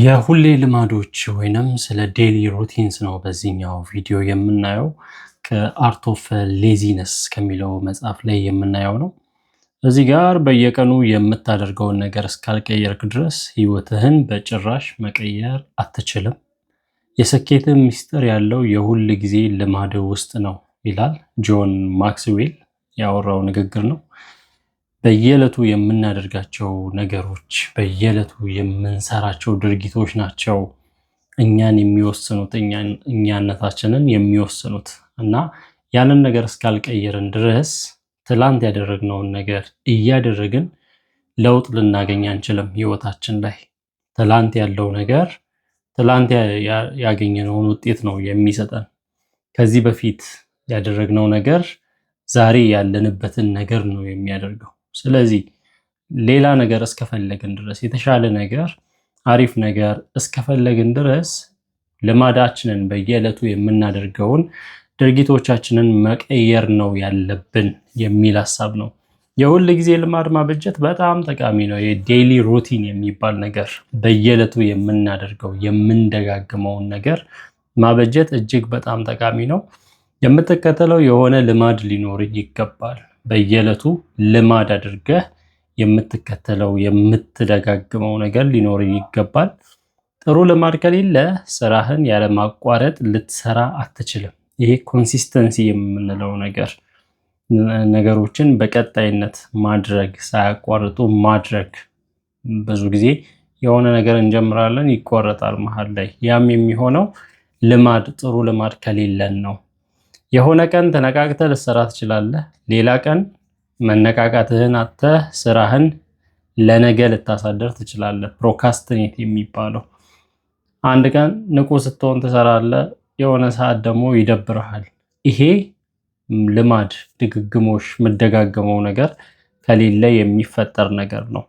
የሁሌ ልማዶች ወይንም ስለ ዴሊ ሩቲንስ ነው በዚህኛው ቪዲዮ የምናየው። ከአርት ኦፍ ሌዚነስ ከሚለው መጽሐፍ ላይ የምናየው ነው። እዚህ ጋር በየቀኑ የምታደርገውን ነገር እስካልቀየርክ ድረስ ህይወትህን በጭራሽ መቀየር አትችልም። የስኬትህ ሚስጥር ያለው የሁል ጊዜ ልማድ ውስጥ ነው ይላል ጆን ማክስዌል ያወራው ንግግር ነው። በየዕለቱ የምናደርጋቸው ነገሮች በየዕለቱ የምንሰራቸው ድርጊቶች ናቸው እኛን የሚወስኑት እኛነታችንን የሚወስኑት እና ያንን ነገር እስካልቀየርን ድረስ ትላንት ያደረግነውን ነገር እያደረግን ለውጥ ልናገኝ አንችልም ህይወታችን ላይ። ትላንት ያለው ነገር ትላንት ያገኘነውን ውጤት ነው የሚሰጠን። ከዚህ በፊት ያደረግነው ነገር ዛሬ ያለንበትን ነገር ነው የሚያደርገው። ስለዚህ ሌላ ነገር እስከፈለግን ድረስ የተሻለ ነገር አሪፍ ነገር እስከፈለግን ድረስ ልማዳችንን በየዕለቱ የምናደርገውን ድርጊቶቻችንን መቀየር ነው ያለብን የሚል ሐሳብ ነው። የሁል ጊዜ ልማድ ማበጀት በጣም ጠቃሚ ነው። የዴይሊ ሩቲን የሚባል ነገር በየዕለቱ የምናደርገው የምንደጋግመውን ነገር ማበጀት እጅግ በጣም ጠቃሚ ነው። የምትከተለው የሆነ ልማድ ሊኖር ይገባል። በየዕለቱ ልማድ አድርገህ የምትከተለው የምትደጋግመው ነገር ሊኖር ይገባል። ጥሩ ልማድ ከሌለ ስራህን ያለማቋረጥ ልትሰራ አትችልም። ይሄ ኮንሲስተንሲ የምንለው ነገር ነገሮችን በቀጣይነት ማድረግ ሳያቋርጡ ማድረግ። ብዙ ጊዜ የሆነ ነገር እንጀምራለን ይቋረጣል መሃል ላይ። ያም የሚሆነው ልማድ ጥሩ ልማድ ከሌለን ነው። የሆነ ቀን ተነቃቅተህ ልትሰራ ትችላለህ። ሌላ ቀን መነቃቃትህን አጥተህ ስራህን ለነገ ልታሳደር ትችላለህ። ፕሮካስትኔት የሚባለው አንድ ቀን ንቁ ስትሆን ትሰራለህ፣ የሆነ ሰዓት ደግሞ ይደብርሃል። ይሄ ልማድ ድግግሞሽ የምደጋገመው ነገር ከሌለ የሚፈጠር ነገር ነው።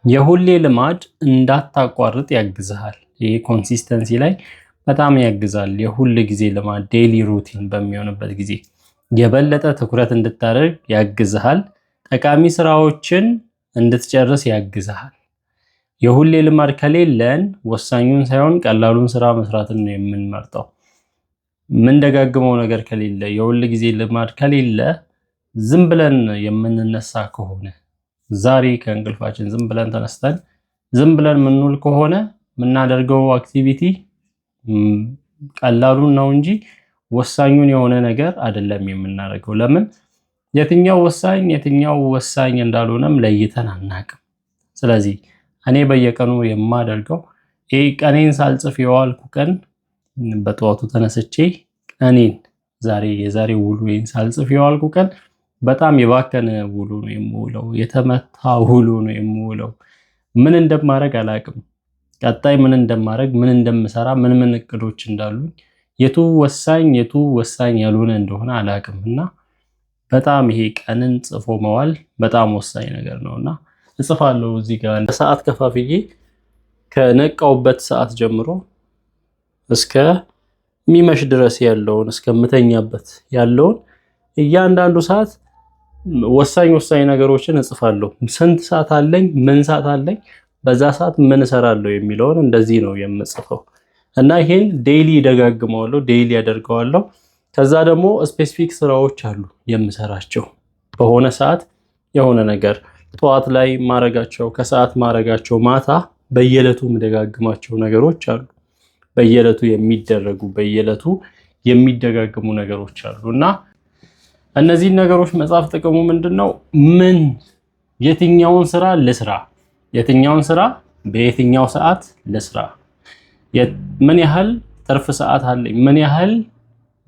የሁሌ ልማድ እንዳታቋርጥ ያግዝሃል። ይሄ ኮንሲስተንሲ ላይ በጣም ያግዛል። የሁል ጊዜ ልማድ ዴይሊ ሩቲን በሚሆንበት ጊዜ የበለጠ ትኩረት እንድታደርግ ያግዝሃል። ጠቃሚ ስራዎችን እንድትጨርስ ያግዝሃል። የሁሌ ልማድ ከሌለን ወሳኙን ሳይሆን ቀላሉን ስራ መስራትን ነው የምንመርጠው። ምን ደጋግመው ነገር ከሌለ የሁል ጊዜ ልማድ ከሌለ ዝም ብለን የምንነሳ ከሆነ ዛሬ ከእንቅልፋችን ዝም ብለን ተነስተን ዝም ብለን ምንውል ከሆነ የምናደርገው አክቲቪቲ ቀላሉን ነው እንጂ ወሳኙን የሆነ ነገር አይደለም የምናደርገው። ለምን የትኛው ወሳኝ እንዳልሆነም ለይተን አናቅም። ስለዚህ እኔ በየቀኑ የማደርገው ቀኔን ሳልጽፍ የዋልኩ ቀን በጠዋቱ ተነስቼ ቀኔን የዛሬ ውሎዬን ሳልጽፍ የዋልኩ ቀን በጣም የባከነ ውሎ ነው የምውለው፣ የተመታ ውሎ ነው የምውለው። ምን እንደማደርግ አላቅም። ቀጣይ ምን እንደማደርግ ምን እንደምሰራ ምን እቅዶች እንዳሉኝ የቱ ወሳኝ ያልሆነ እንደሆነ አላቅም። እና በጣም ይሄ ቀንን ጽፎ መዋል በጣም ወሳኝ ነገር ነውና እጽፋለሁ። እዚህ ጋር ሰዓት ከፋፍዬ ከነቃውበት ሰዓት ጀምሮ እስከ ሚመሽ ድረስ ያለውን እስከምተኛበት ያለውን እያንዳንዱ ሰዓት ወሳኝ ነገሮችን እጽፋለሁ። ስንት ሰዓት አለኝ፣ ምን ሰዓት አለኝ፣ በዛ ሰዓት ምን እሰራለሁ የሚለውን እንደዚህ ነው የምጽፈው። እና ይሄን ዴይሊ ደጋግመዋለሁ፣ ዴይሊ ያደርገዋለሁ። ከዛ ደግሞ ስፔሲፊክ ስራዎች አሉ የምሰራቸው በሆነ ሰዓት የሆነ ነገር ጠዋት ላይ ማረጋቸው፣ ከሰዓት ማረጋቸው፣ ማታ በየዕለቱ የምደጋግማቸው ነገሮች አሉ። በየዕለቱ የሚደጋግሙ ነገሮች አሉ። እና እነዚህን ነገሮች መጻፍ ጥቅሙ ምንድነው? የትኛውን ስራ ልስራ፣ የትኛውን ስራ በየትኛው ሰዓት ልስራ፣ ምን ያህል ትርፍ ሰዓት አለኝ፣ ምን ያህል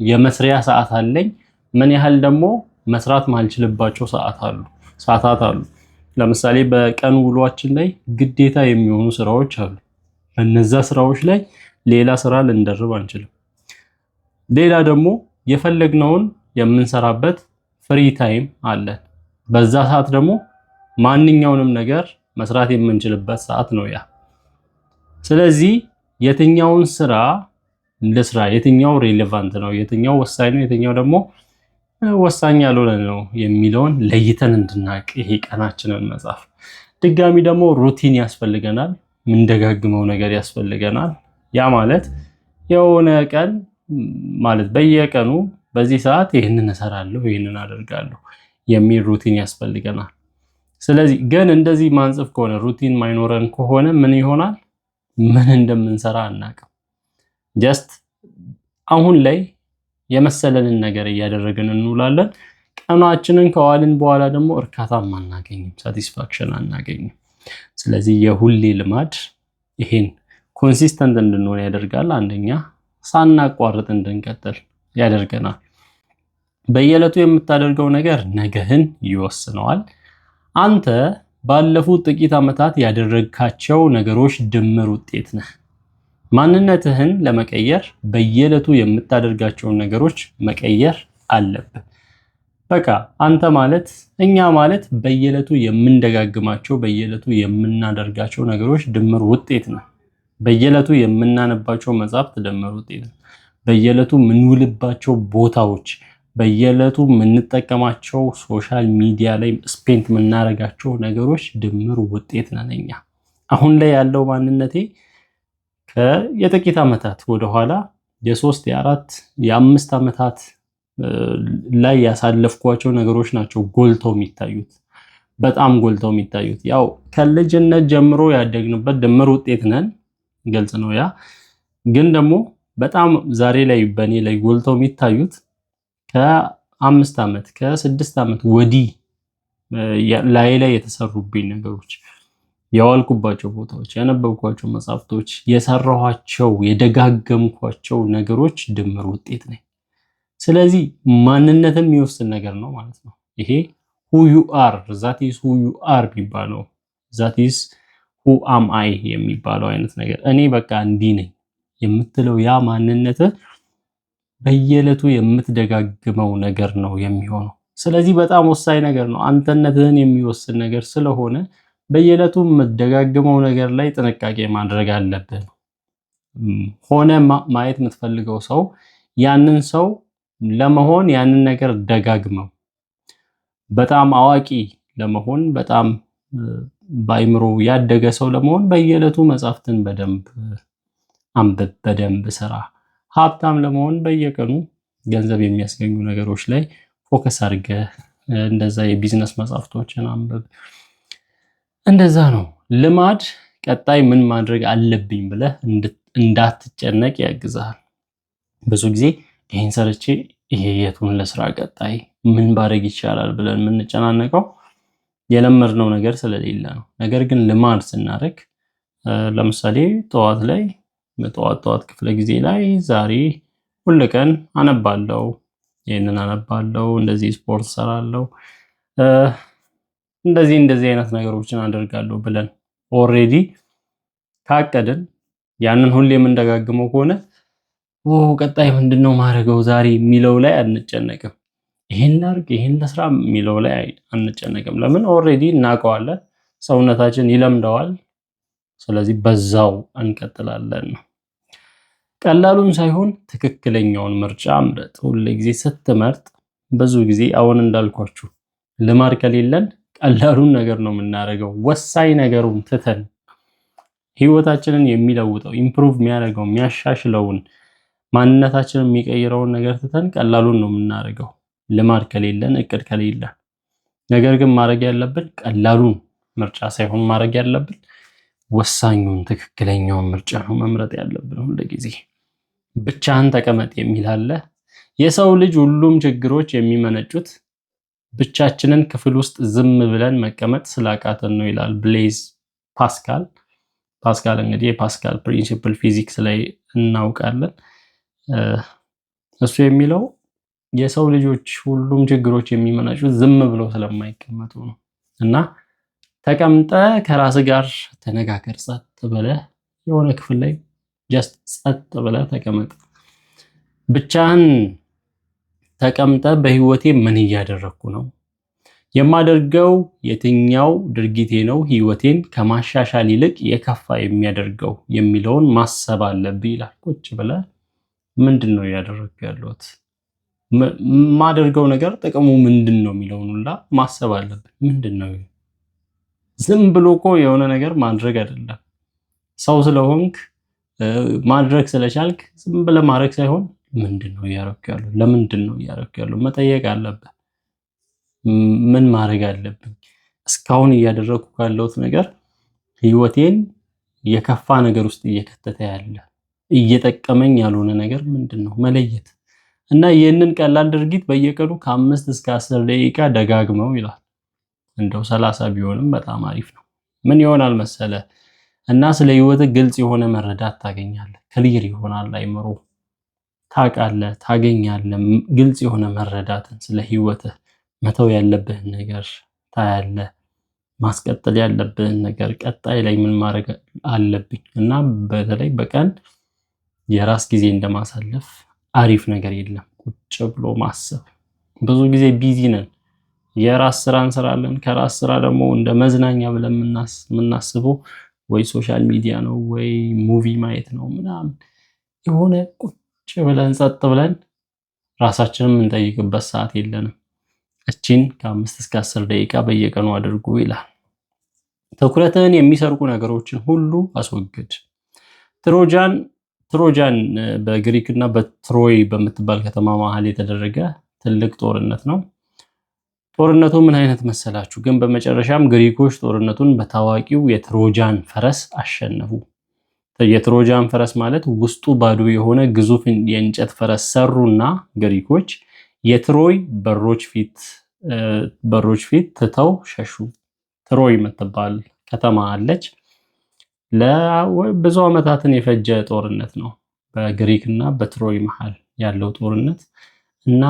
የመስሪያ ሰዓት አለኝ፣ ምን ያህል ደግሞ መስራት ማልችልባቸው ሰዓታት አሉ። ለምሳሌ በቀን ውሏችን ላይ ግዴታ የሚሆኑ ስራዎች አሉ። በእነዛ ስራዎች ላይ ሌላ ስራ ልንደርብ አንችልም። ሌላ ደግሞ የፈለግነውን የምንሰራበት ፍሪ ታይም አለን። በዛ ሰዓት ደግሞ ማንኛውንም ነገር መስራት የምንችልበት ሰዓት ነው ያ። ስለዚህ የትኛውን ስራ ልስራ፣ የትኛው ሬሌቫንት ነው፣ የትኛው ወሳኝ ነው፣ የትኛው ደግሞ ወሳኝ ያልሆነ ነው የሚለውን ለይተን እንድናቅ ይሄ ቀናችንን መጻፍ። ድጋሚ ደግሞ ሩቲን ያስፈልገናል። ምንደጋግመው ነገር ያስፈልገናል። ያ ማለት የሆነ ቀን ማለት በየቀኑ በዚህ ሰዓት ይሄንን እሰራለሁ ይሄንን አደርጋለሁ የሚል ሩቲን ያስፈልገናል። ስለዚህ ግን እንደዚህ ማንጽፍ ከሆነ ሩቲን ማይኖረን ከሆነ ምን ይሆናል? ምን እንደምንሰራ አናውቅም። ጀስት አሁን ላይ የመሰለንን ነገር እያደረግን እንውላለን። ቀናችንን ከዋልን በኋላ ደግሞ እርካታም አናገኝም፣ ሳቲስፋክሽን አናገኝም። ስለዚህ የሁሌ ልማድ ይሄን ኮንሲስተንት እንድንሆን ያደርጋል። አንደኛ ሳናቋርጥ እንድንቀጥል ያደርገናል። በየዕለቱ የምታደርገው ነገር ነገህን ይወስነዋል። አንተ ባለፉት ጥቂት ዓመታት ያደረግካቸው ነገሮች ድምር ውጤት ነህ። ማንነትህን ለመቀየር በየዕለቱ የምታደርጋቸውን ነገሮች መቀየር አለብህ። በቃ አንተ ማለት እኛ ማለት በየዕለቱ የምንደጋግማቸው በየዕለቱ የምናደርጋቸው ነገሮች ድምር ውጤት ነው። በየዕለቱ የምናነባቸው መጽሐፍት ድምር ውጤት ነው። በየዕለቱ የምንውልባቸው ቦታዎች፣ በየዕለቱ የምንጠቀማቸው ሶሻል ሚዲያ ላይ ስፔንት የምናደርጋቸው ነገሮች ድምር ውጤት ነን እኛ። አሁን ላይ ያለው ማንነቴ የጥቂት ዓመታት ወደኋላ የ3 የ4 የ5 ዓመታት ላይ ያሳለፍኳቸው ነገሮች ናቸው ጎልተው የሚታዩት፣ በጣም ጎልተው የሚታዩት። ያው ከልጅነት ጀምሮ ያደግንበት ድምር ውጤት ነን፣ ግልጽ ነው። ያ ግን ደግሞ በጣም ዛሬ ላይ በእኔ ላይ ጎልተው የሚታዩት ከ5 ዓመት ከ6 ዓመት ወዲህ ላይ የተሰሩብኝ ነገሮች፣ የዋልኩባቸው ቦታዎች፣ ያነበብኳቸው መጽሐፍቶች፣ የሰራኋቸው የደጋገምኳቸው ነገሮች ድምር ውጤት ነኝ። ስለዚህ ማንነትን የሚወስን ነገር ነው ማለት ነው። ይሄ who you are that is who you are የሚባለው that is who am I የሚባለው አይነት ነገር እኔ በቃ እንዲህ ነኝ የምትለው ያ ማንነት በየዕለቱ የምትደጋግመው ነገር ነው የሚሆነው። ስለዚህ በጣም ወሳኝ ነገር ነው፣ አንተነትህን የሚወስን ነገር ስለሆነ በየዕለቱ የምትደጋግመው ነገር ላይ ጥንቃቄ ማድረግ አለብህ። ሆነ ማየት የምትፈልገው ሰው ያንን ሰው ለመሆን ያንን ነገር ደጋግመው። በጣም አዋቂ ለመሆን በጣም በአይምሮ ያደገ ሰው ለመሆን በየዕለቱ መጽሐፍትን በደንብ አንብብ፣ በደንብ ስራ። ሀብታም ለመሆን በየቀኑ ገንዘብ የሚያስገኙ ነገሮች ላይ ፎከስ አድርገህ እንደዛ የቢዝነስ መጽሐፍቶችን አንብብ። እንደዛ ነው። ልማድ ቀጣይ ምን ማድረግ አለብኝ ብለህ እንዳትጨነቅ ያግዛል። ብዙ ጊዜ ይሄን ሰርቼ ይሄ የቱን ለስራ ቀጣይ ምን ባደርግ ይቻላል ብለን የምንጨናነቀው የለመድነው ነገር ስለሌለ ነው። ነገር ግን ልማድ ስናደርግ ለምሳሌ ጠዋት ክፍለ ጊዜ ላይ ዛሬ ሁል ቀን አነባለሁ፣ ይሄንን አነባለሁ፣ እንደዚህ ስፖርት ሰራለሁ፣ እንደዚህ አይነት ነገሮችን አደርጋለሁ ብለን ኦሬዲ ካቀድን ያንን ሁሌ የምንደጋግመው ከሆነ ቀጣይ ምንድነው ማድረገው ዛሬ የሚለው ላይ አንጨነቅም። ይሄን ላድርግ ይሄን ለስራ የሚለው ላይ አንጨነቅም። ለምን ኦሬዲ እናውቀዋለን፣ ሰውነታችን ይለምደዋል። ስለዚህ በዛው እንቀጥላለን ነው። ቀላሉን ሳይሆን ትክክለኛውን ምርጫ ምረጥ። ሁሉ ጊዜ ስትመርጥ ብዙ ጊዜ አሁን እንዳልኳችሁ ልማድ ከሌለን ቀላሉን ነገር ነው የምናደርገው። ወሳኝ ነገሩን ትተን ህይወታችንን የሚለውጠው ኢምፕሩቭ የሚያደርገው የሚያሻሽለውን ማንነታችንን የሚቀይረውን ነገር ትተን ቀላሉን ነው የምናደርገው፣ ልማድ ከሌለን እቅድ ከሌለን። ነገር ግን ማድረግ ያለብን ቀላሉን ምርጫ ሳይሆን ማድረግ ያለብን ወሳኙን ትክክለኛውን ምርጫ ነው መምረጥ ያለብን። ሁሉ ጊዜ ብቻህን ተቀመጥ የሚል አለ። የሰው ልጅ ሁሉም ችግሮች የሚመነጩት ብቻችንን ክፍል ውስጥ ዝም ብለን መቀመጥ ስላቃተን ነው ይላል ብሌዝ ፓስካል። ፓስካል እንግዲህ የፓስካል ፕሪንሲፕል ፊዚክስ ላይ እናውቃለን። እሱ የሚለው የሰው ልጆች ሁሉም ችግሮች የሚመነጩት ዝም ብለው ስለማይቀመጡ ነው። እና ተቀምጠ ከራስ ጋር ተነጋገር። ጸጥ ብለህ የሆነ ክፍል ላይ ጀስት ጸጥ ብለህ ተቀመጥ። ብቻህን ተቀምጠ በህይወቴ ምን እያደረኩ ነው? የማደርገው የትኛው ድርጊቴ ነው ህይወቴን ከማሻሻል ይልቅ የከፋ የሚያደርገው የሚለውን ማሰብ አለብህ ይላል። ቁጭ ብለህ ምንድነው ያደረኩ ያለሁት? ማደርገው ነገር ጥቅሙ ምንድነው የሚለውን ሁላ ማሰብ አለብህ። ምንድነው? ዝም ብሎ እኮ የሆነ ነገር ማድረግ አይደለም። ሰው ስለሆንክ ማድረግ ስለቻልክ ዝም ብለህ ማድረግ ሳይሆን ምንድነው እያደረኩ ያለው? ለምንድነው እያደረኩ ያለው? መጠየቅ አለብህ። ምን ማድረግ አለብኝ? እስካሁን እያደረኩ ካለሁት ነገር ህይወቴን የከፋ ነገር ውስጥ እየከተተ ያለ እየጠቀመኝ ያልሆነ ነገር ምንድነው? መለየት እና ይህንን ቀላል ድርጊት በየቀኑ ከ5 እስከ 10 ደቂቃ ደጋግመው ይላል። እንደው 30 ቢሆንም በጣም አሪፍ ነው። ምን ይሆናል መሰለ እና ስለ ህይወትህ ግልጽ የሆነ መረዳት ታገኛለህ። ክሊር ይሆናል አይምሮ፣ ታውቃለህ፣ ታገኛለህ። ግልጽ የሆነ መረዳትን ስለ ህይወትህ መተው ያለብህን ነገር ታያለህ። ማስቀጠል ያለብህን ነገር ቀጣይ ላይ ምን ማድረግ አለብኝ እና በተለይ በቀን የራስ ጊዜ እንደማሳለፍ አሪፍ ነገር የለም። ቁጭ ብሎ ማሰብ። ብዙ ጊዜ ቢዚ ነን። የራስ ስራ እንሰራለን። ከራስ ስራ ደግሞ እንደ መዝናኛ ብለን የምናስበው ወይ ሶሻል ሚዲያ ነው ወይ ሙቪ ማየት ነው ምናምን። የሆነ ቁጭ ብለን ጸጥ ብለን ራሳችንን የምንጠይቅበት ሰዓት የለንም። እቺን ከ5 እስከ 10 ደቂቃ በየቀኑ አድርጉ ይላል። ትኩረትን የሚሰርቁ ነገሮችን ሁሉ አስወግድ። ትሮጃን በግሪክ እና በትሮይ በምትባል ከተማ መሃል የተደረገ ትልቅ ጦርነት ነው። ጦርነቱ ምን አይነት መሰላችሁ? ግን በመጨረሻም ግሪኮች ጦርነቱን በታዋቂው የትሮጃን ፈረስ አሸነፉ። የትሮጃን ፈረስ ማለት ውስጡ ባዶ የሆነ ግዙፍ የእንጨት ፈረስ ሰሩና ግሪኮች የትሮይ በሮች ፊት ትተው ሸሹ። ትሮይ የምትባል ከተማ አለች። ለብዙ ዓመታትን የፈጀ ጦርነት ነው በግሪክ እና በትሮይ መሃል ያለው ጦርነት። እና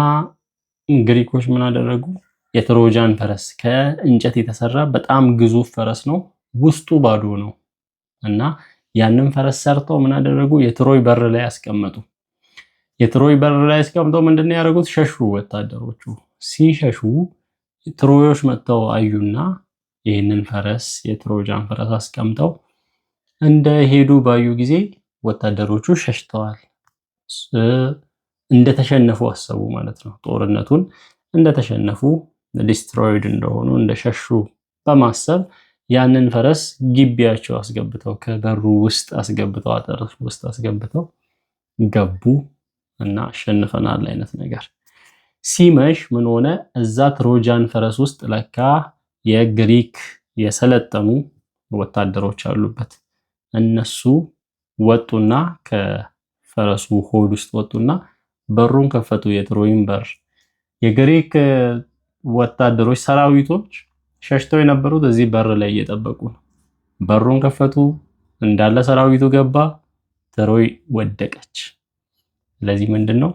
ግሪኮች ምን አደረጉ? የትሮጃን ፈረስ ከእንጨት የተሰራ በጣም ግዙፍ ፈረስ ነው፣ ውስጡ ባዶ ነው። እና ያንን ፈረስ ሰርተው ምን አደረጉ? የትሮይ በር ላይ አስቀመጡ። የትሮይ በር ላይ አስቀምጠው ምንድነው ያደረጉት? ሸሹ። ወታደሮቹ ሲሸሹ ትሮዮች መጥተው አዩና ይህንን ፈረስ የትሮጃን ፈረስ አስቀምጠው እንደሄዱ ባዩ ጊዜ ወታደሮቹ ሸሽተዋል። እንደተሸነፉ አሰቡ ማለት ነው። ጦርነቱን እንደተሸነፉ ዲስትሮይድ እንደሆኑ እንደሸሹ በማሰብ ያንን ፈረስ ግቢያቸው አስገብተው ከበሩ ውስጥ አስገብተው አጥር ውስጥ አስገብተው ገቡ እና አሸንፈናል አይነት ነገር። ሲመሽ ምን ሆነ? እዛ ትሮጃን ፈረስ ውስጥ ለካ የግሪክ የሰለጠኑ ወታደሮች አሉበት። እነሱ ወጡና ከፈረሱ ሆድ ውስጥ ወጡና በሩን ከፈቱ። የትሮይን በር የግሪክ ወታደሮች ሰራዊቶች ሸሽተው የነበሩት እዚህ በር ላይ እየጠበቁ ነው። በሩን ከፈቱ፣ እንዳለ ሰራዊቱ ገባ፣ ትሮይ ወደቀች። ስለዚህ ምንድነው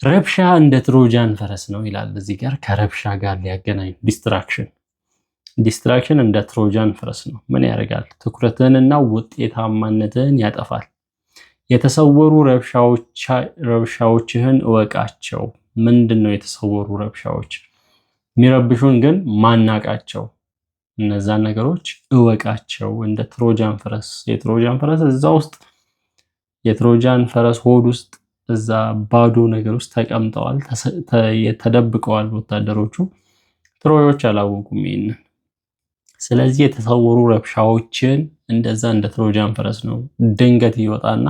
ረብሻ እንደ ትሮጃን ፈረስ ነው ይላል እዚህ ጋር። ከረብሻ ጋር ሊያገናኝ ዲስትራክሽን እንደ ትሮጃን ፈረስ ነው። ምን ያደርጋል? ትኩረትህንና ውጤታማነትህን ያጠፋል። የተሰወሩ ረብሻዎችህን እወቃቸው። ምንድነው የተሰወሩ ረብሻዎች? የሚረብሹን ግን ማናቃቸው እነዛን ነገሮች እወቃቸው። እንደ ትሮጃን ፈረስ የትሮጃን ፈረስ እዛ ውስጥ የትሮጃን ፈረስ ሆድ ውስጥ እዛ ባዶ ነገር ውስጥ ተቀምጠዋል፣ ተደብቀዋል ወታደሮቹ። ትሮዮች አላወቁም ይሄንን። ስለዚህ የተሰወሩ ረብሻዎችን እንደዛ እንደ ትሮጃን ፈረስ ነው ድንገት ይወጣና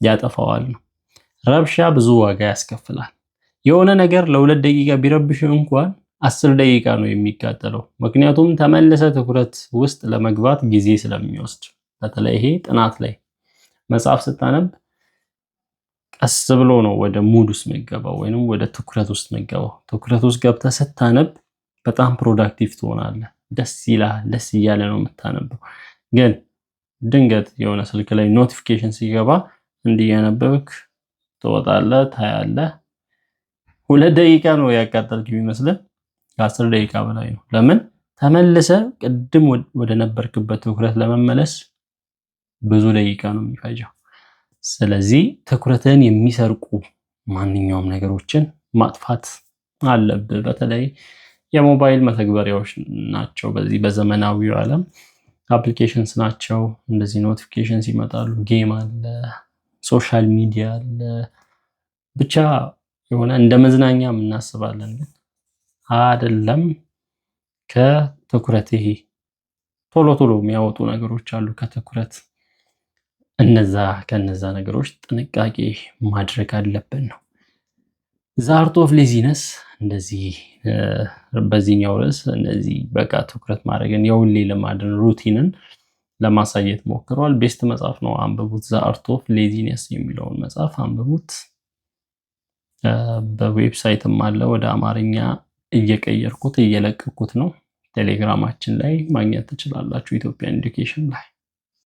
ያጠፋዋል ነው። ረብሻ ብዙ ዋጋ ያስከፍላል። የሆነ ነገር ለ2 ደቂቃ ቢረብሽ እንኳን 10 ደቂቃ ነው የሚቃጠለው። ምክንያቱም ተመለሰ ትኩረት ውስጥ ለመግባት ጊዜ ስለሚወስድ። በተለይ ይሄ ጥናት ላይ መጽሐፍ ስታነብ ቀስ ብሎ ነው ወደ ሙድ ውስጥ የሚገባው ወይንም ወደ ትኩረት ውስጥ የሚገባው። ትኩረት ውስጥ ገብተህ ስታነብ በጣም ፕሮዳክቲቭ ትሆናለህ። ደስ ይላል፣ ደስ እያለ ነው የምታነበው። ግን ድንገት የሆነ ስልክ ላይ ኖቲፊኬሽን ሲገባ እንዲህ ያነበብክ ትወጣለህ፣ ታያለህ። 2 ደቂቃ ነው ያቃጠልክ የሚመስልህ፣ ከ10 ደቂቃ በላይ ነው። ለምን? ተመልሰ ቅድም ወደ ነበርክበት ትኩረት ለመመለስ ብዙ ደቂቃ ነው የሚፈጀው። ስለዚህ ትኩረትን የሚሰርቁ ማንኛውም ነገሮችን ማጥፋት አለብህ። በተለይ የሞባይል መተግበሪያዎች ናቸው። በዚህ በዘመናዊው ዓለም አፕሊኬሽንስ ናቸው። እንደዚህ ኖቲፊኬሽንስ ይመጣሉ። ጌም አለ፣ ሶሻል ሚዲያ አለ። ብቻ የሆነ እንደ መዝናኛ እናስባለን፣ አይደለም ከትኩረት ይሄ ቶሎ ቶሎ የሚያወጡ ነገሮች አሉ ከትኩረት። ከነዛ ነገሮች ጥንቃቄ ማድረግ አለብን ነው። ዘ አርት ኦፍ ሌዚነስ እንደዚህ በዚህኛው ርዕስ እንደዚህ በቃ ትኩረት ማድረግን የሁሌ ልማድን ሩቲንን ለማሳየት ሞክሯል። ቤስት መጽሐፍ ነው፣ አንብቡት። ዘ አርት ኦፍ ሌዚነስ የሚለውን መጽሐፍ አንብቡት። በዌብሳይትም አለ፣ ወደ አማርኛ እየቀየርኩት እየለቀኩት ነው። ቴሌግራማችን ላይ ማግኘት ትችላላችሁ፣ ኢትዮጵያን ኤዱኬሽን ላይ።